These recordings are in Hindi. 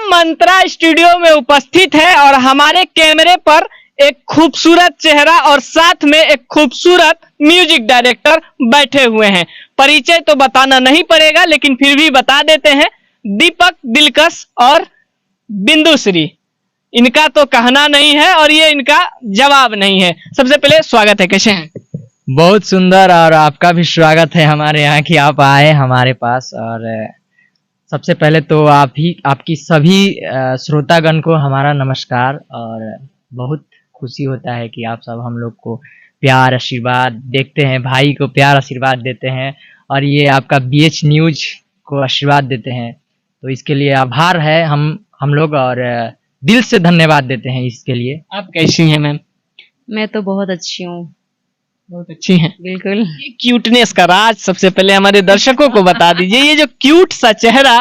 मंत्रा स्टूडियो में उपस्थित है और हमारे कैमरे पर एक खूबसूरत चेहरा और साथ में एक खूबसूरत म्यूजिक डायरेक्टर बैठे हुए हैं। परिचय तो बताना नहीं पड़ेगा, लेकिन फिर भी बता देते हैं। दीपक दिलकश और बिंदुश्री, इनका तो कहना नहीं है और ये इनका जवाब नहीं है। सबसे पहले स्वागत है, कैसे हैं? बहुत सुंदर, और आपका भी स्वागत है हमारे यहाँ कि आप आए हमारे पास। और सबसे पहले तो आपकी सभी श्रोतागण को हमारा नमस्कार। और बहुत खुशी होता है कि आप सब हम लोग को प्यार आशीर्वाद देखते हैं, भाई को प्यार आशीर्वाद देते हैं और ये आपका BH न्यूज को आशीर्वाद देते हैं। तो इसके लिए आभार है हम लोग, और दिल से धन्यवाद देते हैं इसके लिए। आप कैसी हैं मैम? मैं तो बहुत अच्छी हूँ। बहुत अच्छी हैं, बिल्कुल। ये क्यूटनेस का राज सबसे पहले हमारे दर्शकों को बता दीजिए। ये जो क्यूट सा चेहरा,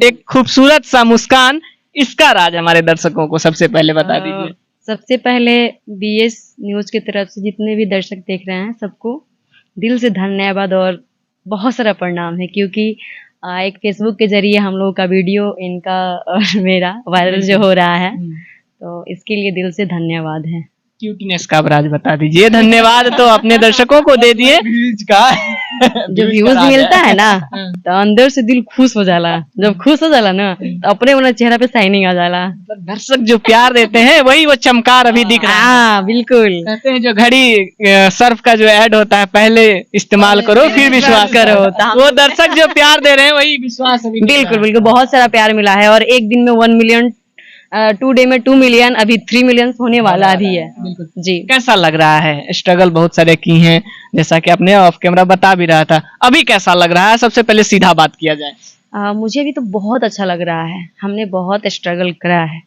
एक खूबसूरत सा मुस्कान, इसका राज हमारे दर्शकों को सबसे पहले बता दीजिए। सबसे पहले BS न्यूज की तरफ से जितने भी दर्शक देख रहे हैं सबको दिल से धन्यवाद और बहुत सारा प्रणाम है, क्योंकि एक फेसबुक के जरिए हम लोगों का वीडियो इनका और मेरा वायरल जो हो रहा है, तो इसके लिए दिल से धन्यवाद है। क्यूटनेस का राज बता दीजिए। धन्यवाद तो अपने दर्शकों को दे दिए। जो व्यूज मिलता है ना, तो अंदर से दिल खुश हो जाला। जब खुश हो जाला ना, तो अपने उन्हें चेहरा पे शाइनिंग आ जाला। दर्शक जो प्यार देते हैं वही वो चमकार अभी दिख रहा है। हाँ बिल्कुल। कहते हैं जो घड़ी सर्फ का जो ऐड होता है, पहले इस्तेमाल करो फिर विश्वास करो। वो दर्शक जो प्यार दे रहे हैं वही विश्वास अभी। बिल्कुल बिल्कुल, बहुत सारा प्यार मिला है। और एक दिन में 1 मिलियन, 2 डे में 2 मिलियन, अभी 3 मिलियन होने वाला भी है जी। कैसा लग रहा है? स्ट्रगल बहुत सारे की हैं, जैसा कि आपने ऑफ कैमरा बता भी रहा था। अभी कैसा लग रहा है? सबसे पहले सीधा बात किया जाए। मुझे भी तो बहुत अच्छा लग रहा है। हमने बहुत स्ट्रगल करा है।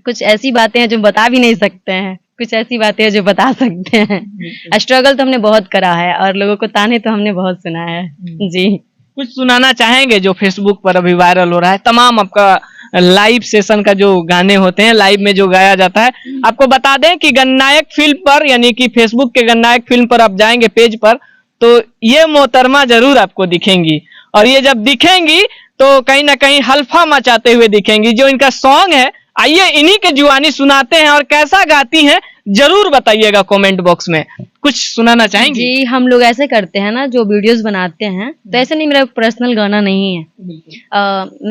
कुछ ऐसी बातें हैं जो बता भी नहीं सकते हैं, कुछ ऐसी बातें हैं जो बता सकते हैं। स्ट्रगल तो हमने बहुत करा है और लोगों को ताने तो हमने बहुत सुना है जी। कुछ सुनाना चाहेंगे जो फेसबुक पर अभी वायरल हो रहा है? तमाम आपका लाइव सेशन का जो गाने होते हैं, लाइव में जो गाया जाता है, आपको बता दें कि गणनायक फिल्म पर, यानी कि फेसबुक के गणनायक फिल्म पर आप जाएंगे पेज पर, तो ये मोहतरमा जरूर आपको दिखेंगी। और ये जब दिखेंगी तो कहीं ना कहीं हल्फा मचाते हुए दिखेंगी। जो इनका सॉन्ग है, आइए इन्हीं के जुबानी सुनाते हैं और कैसा गाती हैं जरूर बताइएगा कमेंट बॉक्स में। कुछ सुनाना चाहेंगे? जी, हम लोग ऐसे करते हैं ना, जो वीडियोस बनाते हैं, तो ऐसे नहीं, मेरा पर्सनल गाना नहीं है।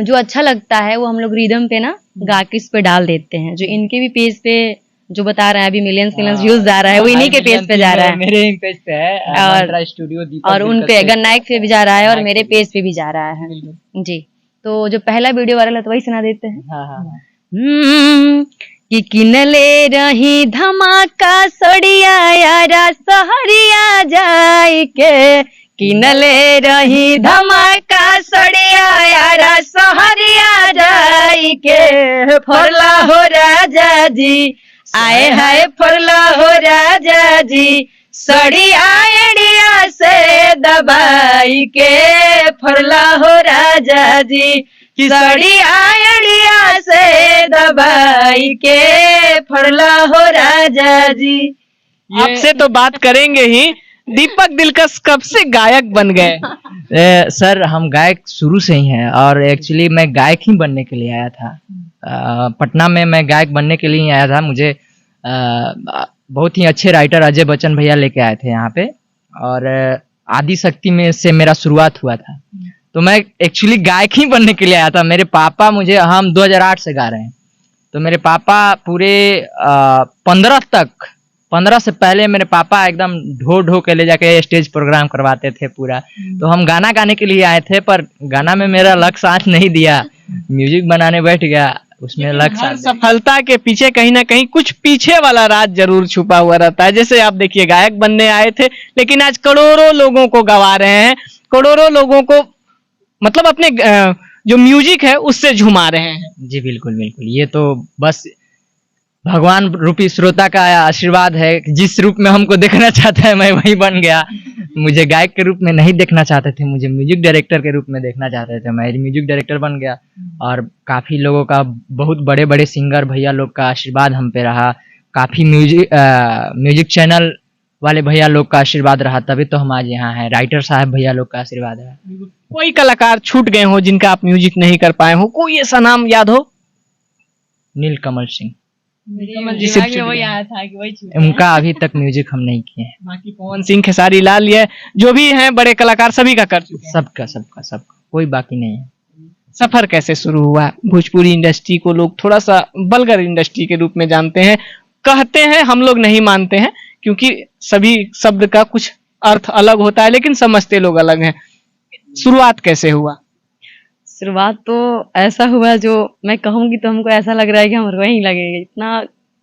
जो अच्छा लगता है वो हम लोग रिदम पे ना गा के इस पे डाल देते हैं। जो इनके भी पेज पे जो बता रहा है अभी मिलियंस व्यूज जा रहा है, वो इन्हीं के पेज पे जा रहा है। मेरे पेज पे है मंत्रा स्टूडियो, और उन पे गणनायक पे भी जा रहा है और मेरे पेज पे भी जा रहा है जी। तो जो पहला वीडियो वायरल है तो वही सुना देते हैं। कि किनले रही धमाका सड़िया यारा सहरिया जाय के, किनले रही धमाका सड़िया यारा सहरिया जाय के, फरला हो राजा जी, आए हाय फरला हो राजा जी, सड़िया एड़िया से दबाई के, फरला हो राजा जी, कि सड़ी आयड़िया से दबाई के, फरला हो राजा जी। आपसे तो बात करेंगे ही। दीपक दिलकश कब से गायक बन गए? सर, हम गायक शुरू से ही हैं, और एक्चुअली मैं गायक ही बनने के लिए आया था। पटना में मैं गायक बनने के लिए ही आया था। मुझे बहुत ही अच्छे राइटर अजय बच्चन भैया लेके आए थे यहाँ पे, और आदि शक्ति में से मेरा शुरुआत हुआ था। तो मैं एक्चुअली गायक ही बनने के लिए आया था। मेरे पापा हम 2008 से गा रहे हैं, तो मेरे पापा पूरे 15 से पहले मेरे पापा एकदम ढो के ले जाके स्टेज प्रोग्राम करवाते थे पूरा। तो हम गाना गाने के लिए आए थे, पर गाना में मेरा लक साथ नहीं दिया, म्यूजिक बनाने बैठ गया, उसमें लक साथ। सफलता के पीछे कहीं ना कहीं कुछ पीछे वाला राज जरूर छुपा हुआ रहता है। जैसे आप देखिए, गायक बनने आए थे, लेकिन आज करोड़ों लोगों को गवा रहे हैं, करोड़ों लोगों को मतलब अपने जो म्यूजिक है उससे झुमा रहे हैं। जी बिल्कुल बिल्कुल, ये तो बस भगवान रूपी श्रोता का आशीर्वाद है। जिस रूप में हमको देखना चाहता है मैं वही बन गया। मुझे गायक के रूप में नहीं देखना चाहते थे, मुझे म्यूजिक डायरेक्टर के रूप में देखना चाहते थे, मैं म्यूजिक डायरेक्टर बन गया। और काफ़ी लोगों का, बहुत बड़े बड़े सिंगर भैया लोग का आशीर्वाद हम पे रहा, काफ़ी म्यूजिक चैनल वाले भैया लोग का आशीर्वाद रहा, तभी तो हम आज यहाँ हैं। राइटर साहब भैया लोग का आशीर्वाद है। कोई कलाकार छूट गए हो जिनका आप म्यूजिक नहीं कर पाए हो? कोई ऐसा नाम याद हो? नीलकमल सिंह। नीलकमल जी सिर्फ वही आया था कि वही उनका अभी तक म्यूजिक हम नहीं किए हैं। बाकी पवन सिंह, खेसारी लाल, ये जो भी हैं बड़े कलाकार सभी का कर चुके हैं। सबका कोई बाकी नहीं है। सफर कैसे शुरू हुआ? भोजपुरी इंडस्ट्री को लोग थोड़ा सा वल्गर इंडस्ट्री के रूप में जानते हैं, कहते हैं, हम लोग नहीं मानते हैं क्योंकि सभी शब्द का कुछ अर्थ अलग होता है, लेकिन समझते लोग अलग हैं। शुरुआत कैसे हुआ? शुरुआत तो ऐसा हुआ जो मैं कहूंगी तो हमको ऐसा लग रहा है कि हम रोए ही लगेगा इतना,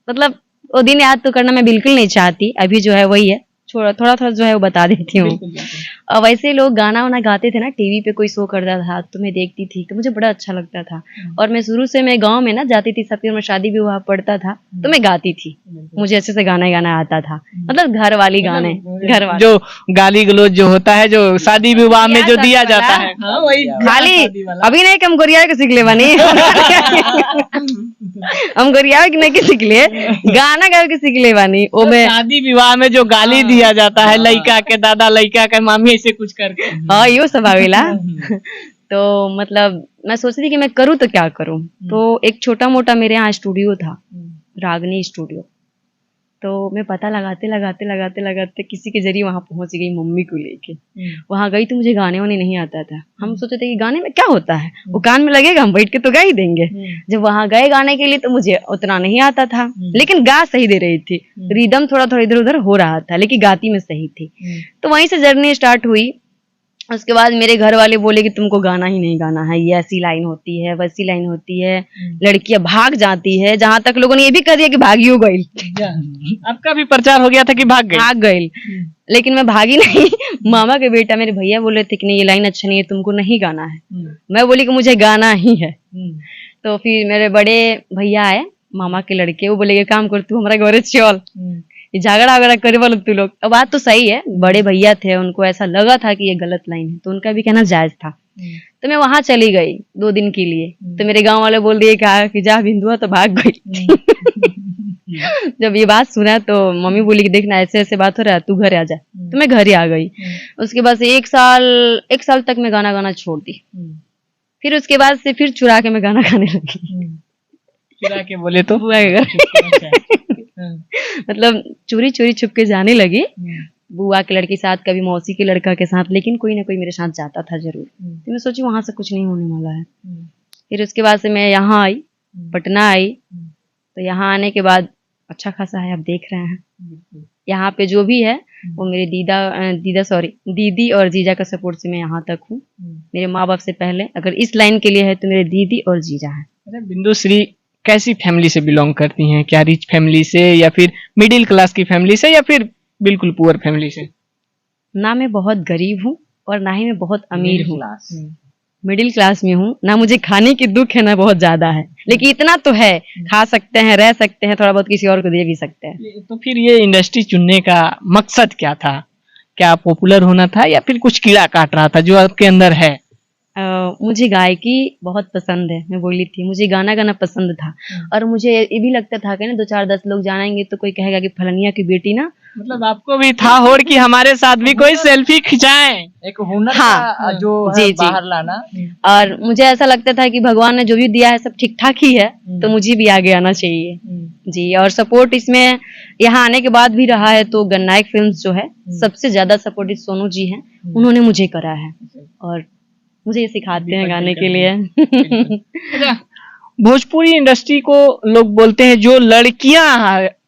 मतलब वो दिन याद तो करना मैं बिल्कुल नहीं चाहती, अभी जो है वही है, थोड़ा थोड़ा जो है वो बता देती हूँ। और वैसे लोग गाना वाना गाते थे ना, टीवी पे कोई शो करता था तो मैं देखती थी तो मुझे बड़ा अच्छा लगता था। और मैं शुरू से मैं गांव में ना जाती थी, सबके में शादी विवाह पड़ता था तो मैं गाती थी, मुझे अच्छे से गाना गाना आता था, मतलब घर वाली गाने, घर वाले जो गाली गलौज जो होता है, जो शादी विवाह में जो दिया जाता है, हाँ, वही खाली अभी नहीं कि हम गोरिया के सीख ले बनी हम गोरिया के नहीं सीख ले, गाना गा के सीख ले बानी। ओ मैं शादी विवाह में जो गाली दिया जाता है, लड़का के दादा, लड़का के मामी, ऐसे कुछ करके, हाँ यो सब आवेला तो मतलब मैं सोच रही थी कि मैं करूँ तो क्या करूँ। तो एक छोटा मोटा मेरे यहाँ स्टूडियो था, रागनी स्टूडियो, तो मैं पता लगाते किसी के जरिए वहां पहुंच गई मम्मी को लेके। वहां गई तो मुझे गाने वाने नहीं आता था, हम सोचे थे कि गाने में क्या होता है, वो कान में लगेगा हम बैठ के तो गा ही देंगे। जब वहां गए गाने के लिए तो मुझे उतना नहीं आता था, लेकिन गा सही दे रही थी, रिदम थोड़ा थोड़ा इधर उधर हो रहा था, लेकिन गाती में सही थी। तो वहीं से जर्नी स्टार्ट हुई। उसके बाद मेरे घर वाले बोले कि तुमको गाना ही नहीं गाना है, ये ऐसी लाइन होती है, वैसी लाइन होती है, लड़कियां भाग जाती है, जहां तक लोगों ने ये भी कर दिया कि भागियो गई। आपका भी प्रचार हो गया था कि भाग गई, लेकिन मैं भागी नहीं। मामा के बेटा मेरे भैया बोले थे कि नहीं ये लाइन अच्छा नहीं है, तुमको नहीं गाना है। मैं बोली कि मुझे गाना ही है। तो फिर मेरे बड़े भैया आए, मामा के लड़के, वो बोले काम कर तू हमारा घरे चल, झगड़ा वगड़ा करे वाले तू लोग। अब बात तो सही है, बड़े भैया थे, उनको ऐसा लगा था कि ये गलत लाइन है, तो उनका भी कहना जायज था। तो मैं वहां चली गई 2 दिन के लिए, तो मेरे गांव वाले बोल दिए कहा कि जा बिंदुआ, तो भाग गई। जब ये बात सुना तो मम्मी बोली कि देखना ऐसे ऐसे बात हो रहा है, तू घर आ जा। तो मैं घर ही आ गई। उसके बाद से 1 साल तक मैं गाना गाना छोड़ दी। फिर उसके बाद से फिर चुरा के मैं गाना गाने लगी। चुरा के बोले तो मतलब चोरी चोरी छुप के जाने लगी, बुआ के लड़के साथ, कभी मौसी के लड़का के साथ, लेकिन कोई ना कोई मेरे साथ जाता था जरूर। तो मैं सोची वहां से कुछ नहीं होने वाला है। फिर उसके बाद से मैं यहाँ आई, पटना आई। तो यहाँ आने के बाद अच्छा खासा है, आप देख रहे हैं यहाँ पे जो भी है वो मेरे दीदी और जीजा का सपोर्ट से मैं यहाँ तक हूँ। मेरे माँ बाप से पहले अगर इस लाइन के लिए है तो मेरे दीदी और जीजा है। बिंदु श्री कैसी फैमिली से बिलोंग करती हैं? क्या रिच फैमिली से, या फिर मिडिल क्लास की फैमिली से, या फिर बिल्कुल पुअर फैमिली से? ना मैं बहुत गरीब हूँ और ना ही मैं बहुत अमीर हूँ, मिडिल क्लास में हूँ। ना मुझे खाने की दुख है ना बहुत ज्यादा है, लेकिन इतना तो है, खा सकते हैं, रह सकते हैं, थोड़ा बहुत किसी और को दे भी सकते हैं। तो फिर ये इंडस्ट्री चुनने का मकसद क्या था? क्या पॉपुलर होना था या फिर कुछ कीड़ा काट रहा था जो आपके अंदर है? मुझे गायकी बहुत पसंद है, मैं बोली थी, मुझे गाना गाना पसंद था। और मुझे ये भी लगता था कि ना 2-4-10 लोग जानेंगे तो कोई कहेगा कि फलनिया की बेटी ना, मतलब आपको भी था होड़ कि हमारे साथ भी कोई सेल्फी खिंचाएं, एक हुनर हाँ, जो है बाहर लाना। और मुझे ऐसा लगता था कि भगवान ने जो भी दिया है सब ठीक ठाक ही है, तो मुझे भी आगे आना चाहिए जी। और सपोर्ट इसमें यहाँ आने के बाद भी रहा है। तो गन्नायक फिल्म्स जो है सबसे ज्यादा सपोर्ट सोनू जी हैं, उन्होंने मुझे करा है और मुझे ये सिखाते हैं गाने के लिए। भोजपुरी इंडस्ट्री को लोग बोलते हैं जो लड़कियां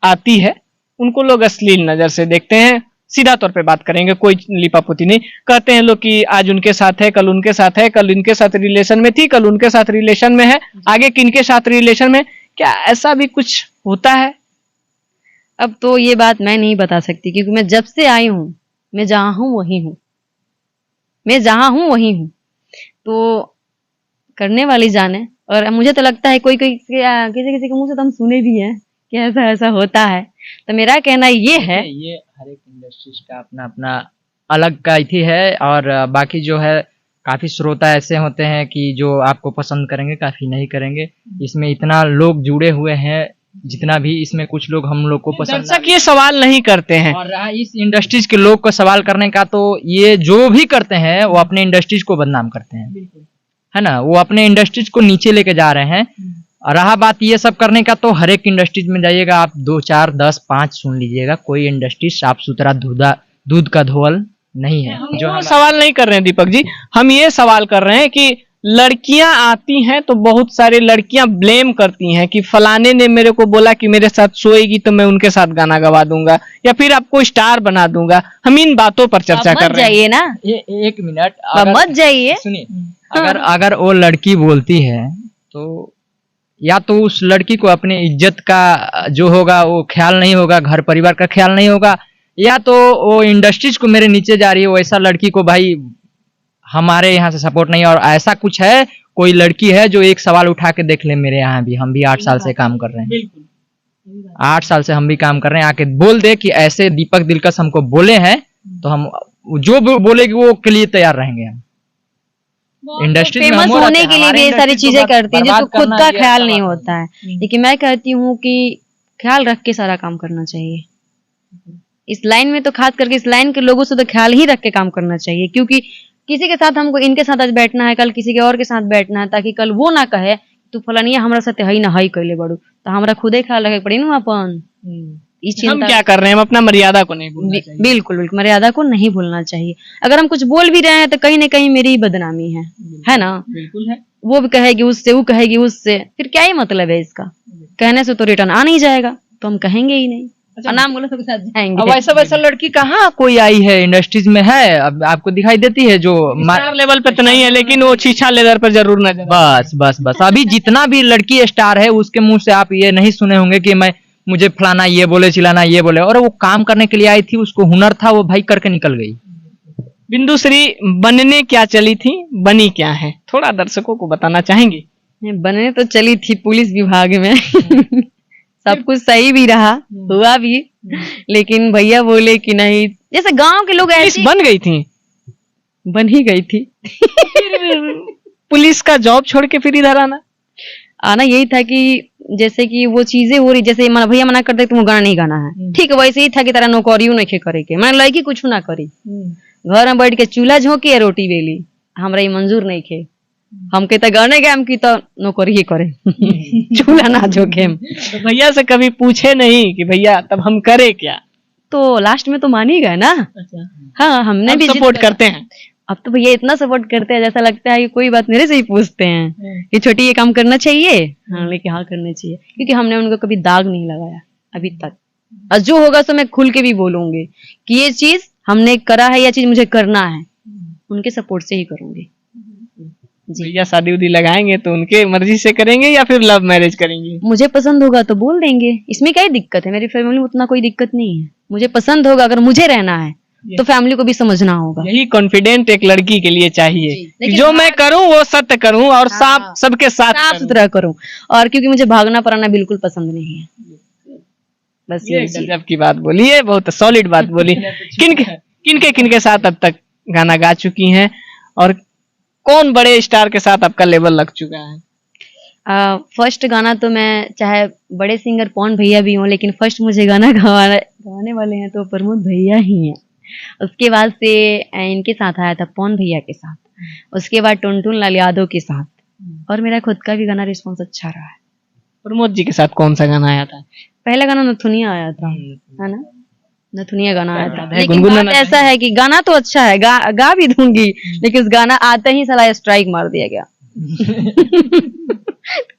आती है उनको लोग अश्लील नजर से देखते हैं। सीधा तौर पे बात करेंगे, कोई लिपापोती नहीं। कहते हैं लोग कि आज उनके साथ है, कल उनके साथ है, कल इनके साथ रिलेशन में थी, कल उनके साथ रिलेशन में है, आगे किनके साथ रिलेशन में। क्या ऐसा भी कुछ होता है? अब तो ये बात मैं नहीं बता सकती, क्योंकि मैं जब से आई हूँ, मैं जहाँ हूँ वही हूँ, मैं जहाँ हूँ वही हूँ। तो करने वाली जाने। और मुझे तो लगता है कोई किसी के मुंह से तो हम सुने भी हैं कि ऐसा ऐसा होता है। तो मेरा कहना ये है, ये हर एक इंडस्ट्री का अपना अपना अलग का ही है। और बाकी जो है काफी श्रोता ऐसे होते हैं कि जो आपको पसंद करेंगे, काफी नहीं करेंगे। इसमें इतना लोग जुड़े हुए हैं, जितना भी इसमें कुछ लोग हम लोग को पसंद, दर्शक ये सवाल नहीं करते हैं। और रहा इस इंडस्ट्रीज के लोग को सवाल करने का, तो ये जो भी करते हैं वो अपने इंडस्ट्रीज को बदनाम करते हैं, है ना। वो अपने इंडस्ट्रीज को नीचे लेके जा रहे हैं। और रहा बात ये सब करने का, तो हर एक इंडस्ट्रीज में जाइएगा आप, 2 4 10 5 सुन लीजिएगा, कोई इंडस्ट्री साफ सुथरा दूध का धोवल नहीं है। जो हम सवाल नहीं कर रहे हैं दीपक जी, हम ये सवाल कर रहे हैं कि लड़कियां आती हैं तो बहुत सारी लड़कियां ब्लेम करती हैं कि फलाने ने मेरे को बोला कि मेरे साथ सोएगी तो मैं उनके साथ गाना गवा दूंगा या फिर आपको स्टार बना दूंगा। हम इन बातों पर चर्चा कर रहे हैं। जाइए ना, एक मिनट, मत जाइए। सुनिए, अगर वो लड़की बोलती है तो या तो उस लड़की को अपने इज्जत का जो होगा वो ख्याल नहीं होगा, घर परिवार का ख्याल नहीं होगा, या तो वो इंडस्ट्रीज को मेरे नीचे जा रही है, वैसा लड़की को भाई हमारे यहाँ से सपोर्ट नहीं है। और ऐसा कुछ है, कोई लड़की है जो एक सवाल उठा के देख ले, मेरे यहाँ भी, हम भी 8 साल से काम कर रहे हैं, 8 साल से हम भी काम कर रहे हैं, आके बोल दे कि ऐसे दीपक दिलकश हमको बोले हैं, तो हम जो बोलेगी वो के लिए तैयार रहेंगे। हम इंडस्ट्री फेमस होने के लिए भी ये सारी चीजें करती हैं जिसको खुद का ख्याल नहीं होता है। लेकिन मैं कहती हूँ कि ख्याल रख के सारा काम करना चाहिए। इस लाइन में तो खास करके इस लाइन के लोगों से तो ख्याल ही रख के काम करना चाहिए, क्योंकि किसी के साथ हमको इनके साथ आज बैठना है, कल किसी के और के साथ बैठना है, ताकि कल वो ना कहे तू फलानिया हमरा साथ हई ना हई कैले बड़ू, तो हमरा खुदे ख्याल रखे पड़ी ना अपन। हम क्या कर रहे हैं, हम अपना मर्यादा को नहीं भूलना चाहिए। बिल्कुल बिल्कुल, मर्यादा को नहीं भूलना चाहिए। अगर हम कुछ बोल भी रहे हैं तो कहीं ना कहीं मेरी बदनामी है ना। बिल्कुल है। वो भी कहेगी उससे, वो कहेगी उससे, फिर क्या ही मतलब है इसका। कहने से तो रिटर्न आ नहीं जाएगा, तो हम कहेंगे ही नहीं। नाम बोलो सबके साथ जाएंगे। अब वैसा लड़की कहाँ कोई आई है इंडस्ट्रीज में है, अब आपको दिखाई देती है जो स्टार लेवल पे तो नहीं है, लेकिन वो छीछा लेवल पर जरूर नजर। बस अभी जितना भी लड़की स्टार है उसके मुंह से आप ये नहीं सुने होंगे कि मुझे फलाना ये बोले, चिलाना ये बोले, और वो काम करने के लिए आई थी, उसको हुनर था, वो भाई करके निकल गई। बिंदुश्री बनने क्या चली थी, बनी क्या है, थोड़ा दर्शकों को बताना चाहेंगे? बनने तो चली थी पुलिस विभाग में सब कुछ सही भी रहा, हुआ भी, लेकिन भैया बोले कि नहीं, जैसे गांव के लोग ऐसे बन गई थी, बन ही गई थी पुलिस का जॉब छोड़ के फिर इधर आना यही था कि जैसे कि वो चीजें हो रही, जैसे भैया मना करते तुम गाना नहीं गाना है, ठीक है, वैसे ही था कि तेरा नौकरियों नहीं करे के, मैंने लड़की कुछ ना करी, घर में बैठ के चूल्हा झोंकी या रोटी बेली, हमरा ये मंजूर नहीं खे। हम कहते गाने गए, हम की तो नौकरी ही करे चूल्हा ना झोंके। तो भैया से कभी पूछे नहीं कि भैया तब हम करे क्या? तो लास्ट में तो मान ही गए ना। अच्छा। हाँ, हमने भी सपोर्ट करते हैं। अब तो भैया इतना सपोर्ट करते हैं, जैसा लगता है कि कोई बात मेरे से ही पूछते हैं कि छोटी ये काम करना चाहिए, हाँ लेकिन हाँ करना चाहिए, क्योंकि हमने उनको कभी दाग नहीं लगाया अभी तक। और जो होगा तो मैं खुल के भी बोलूंगी कि ये चीज हमने करा है, या चीज मुझे करना है, उनके सपोर्ट से ही करूंगी। भैया शादी उदी लगाएंगे तो उनके मर्जी से करेंगे या फिर लव मैरिज करेंगे? मुझे पसंद होगा तो बोल देंगे, इसमें क्या दिक्कत है। मेरी फैमिली में उतना कोई दिक्कत नहीं है, मुझे पसंद होगा, अगर मुझे रहना है तो फैमिली को भी समझना होगा। यही कॉन्फिडेंट एक लड़की के लिए चाहिए, जो मैं करूं वो सत्य करूं और साफ सबके साथ साफ सुथरा करूं, और क्योंकि मुझे भागना पड़ाना बिल्कुल पसंद नहीं है। बस ये गजब की बात बोली है, बहुत सॉलिड बात बोली। किनके साथ अब तक गाना गा चुकी हैं और कौन बड़े स्टार के साथ आपका लेवल लग चुका है? फर्स्ट गाना तो मैं, चाहे बड़े सिंगर पवन भैया भी हों, लेकिन फर्स्ट मुझे गाना गाने वाले हैं तो प्रमोद भैया ही हैं। उसके बाद से इनके साथ आया था पवन भैया के साथ, उसके बाद टुनटुन लाल यादव के साथ, और मेरा खुद का भी गाना रिस्पॉन्स अच्छा रहा है। प्रमोद जी के साथ कौन सा गाना आया था? पहला गाना नथुनिया आया था, है ना, नथुनिया गाना आया था। लेकिन बात ऐसा है कि गाना तो अच्छा है, गा भी दूंगी, लेकिन उस गाना आते ही साला स्ट्राइक मार दिया गया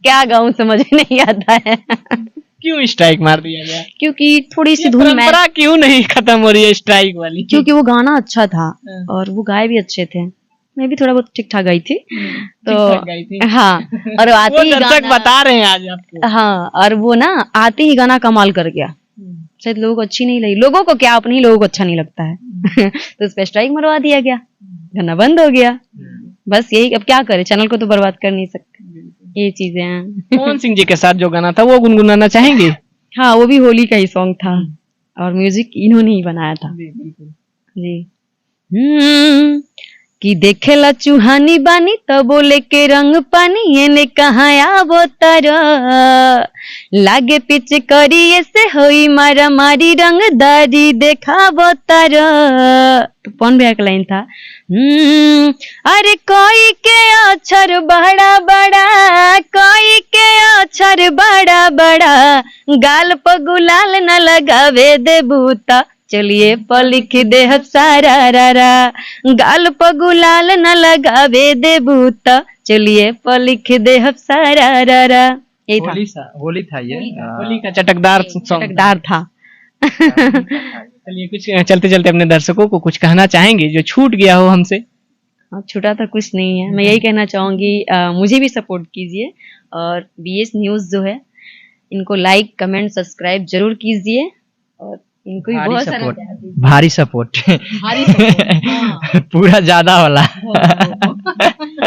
क्या गाऊं समझ नहीं आता है क्यों स्ट्राइक मार दिया गया? क्योंकि थोड़ी सी धुन परंपरा क्यों नहीं खत्म हो रही है स्ट्राइक वाली? क्योंकि वो गाना अच्छा था और वो गाए भी अच्छे थे, मैं भी थोड़ा बहुत ठीक ठाक गाई थी, तो हाँ, और आते ही दर्शक बता रहे हैं आज आपको। हाँ, और वो ना आते ही गाना कमाल कर गया, शायद लोगों को अच्छी नहीं लगी, लोगों को क्या, अपने ही लोगों को अच्छा नहीं लगता है तो उस पर स्ट्राइक मरवा दिया गया, गाना बंद हो गया। बस यही, अब क्या करे, चैनल को तो बर्बाद कर नहीं सकते, ये चीजें हैं। पवन सिंह जी के साथ जो गाना था वो गुनगुनाना चाहेंगे? हाँ, वो भी होली का ही सॉन्ग था और म्यूजिक इन्होंने ही बनाया था जी। कि देखेला चूहानी बानी तो बोले के रंग पानी, एने कहाँ आबो तारा, लागे पीछे करिए से होई मारा मारी, रंगदारी देखाबो तारा। तो कौन भैया का लाइन था, अरे कोई के अक्षर बड़ा बड़ा, कोई के अक्षर प्यार बड़ा बड़ा, गाल पर गुलाल न लगावे दे बूता, चलिए प लिख दे हब सारा रा रा, गाल पर गुलाल न लगावे दे बूता, चलिए प लिख दे हब सारा रा रा। यही था, होली था ये। होली का चटकदार सॉन्ग चटकदार था। चलिए कुछ चलते चलते अपने दर्शकों को कुछ कहना चाहेंगे जो छूट गया हो हमसे? हाँ, छूटा तो कुछ नहीं है। मैं यही कहना चाहूंगी, मुझे भी सपोर्ट कीजिए और बीएस न्यूज़ जो है इनको लाइक कमेंट सब्सक्राइब जरूर कीजिए और इनको भी बहुत सारा प्यार दीजिए। भारी सपोर्ट भारी support, हाँ। पूरा ज्यादा वाला।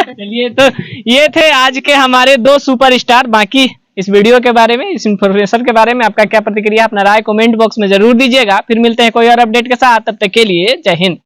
चलिए तो ये थे आज के हमारे 2 सुपरस्टार। बाकी इस वीडियो के बारे में, इस इंफॉर्मेशन के बारे में आपका क्या प्रतिक्रिया, अपना राय कमेंट बॉक्स में जरूर दीजिएगा। फिर मिलते हैं कोई और अपडेट के साथ, तब तक के लिए जय हिंद।